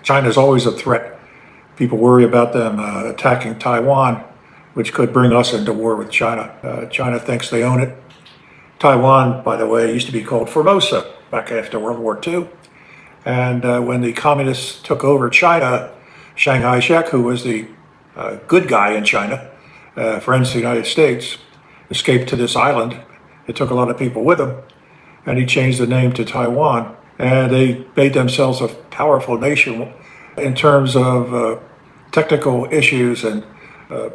China is always a threat. People worry about them attacking Taiwan, which could bring us into war with China. China thinks they own it. Taiwan, by the way, used to be called Formosa back after World War II. And when the communists took over China, Chiang Kai-shek, who was the good guy in China, friends of the United States, escaped to this island. It took a lot of people with him, and he changed the name to Taiwan. And they made themselves a powerful nation in terms of technical issues and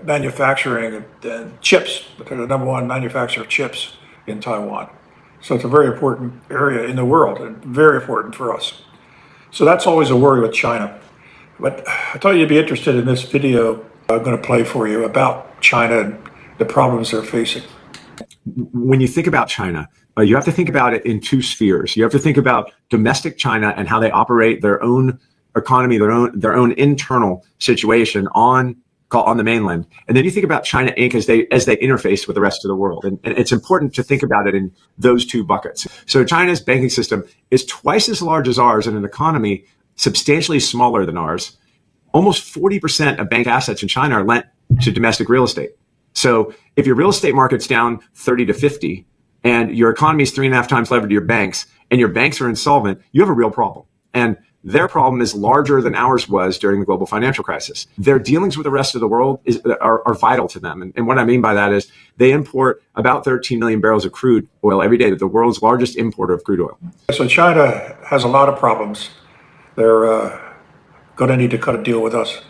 manufacturing and chips. They're the number one manufacturer of chips in Taiwan. So it's a very important area in the world and very important for us. So that's always a worry with China. But I thought you'd be interested in this video I'm going to play for you about China and the problems they're facing. When you think about China, you have to think about it in two spheres. You have to think about domestic China and how they operate their own economy, their own internal situation on the mainland. And then you think about China Inc. as they interface with the rest of the world. And it's important to think about it in those two buckets. So China's banking system is twice as large as ours and an economy substantially smaller than ours. Almost 40% of bank assets in China are lent to domestic real estate. So if your real estate market's down 30 to 50 and your economy is 3.5 times levered to your banks and your banks are insolvent, you have a real problem. And their problem is larger than ours was during the global financial crisis. Their dealings with the rest of the world are vital to them. And what I mean by that is they import about 13 million barrels of crude oil every day, the world's largest importer of crude oil. So China has a lot of problems. They're going to need to cut a deal with us.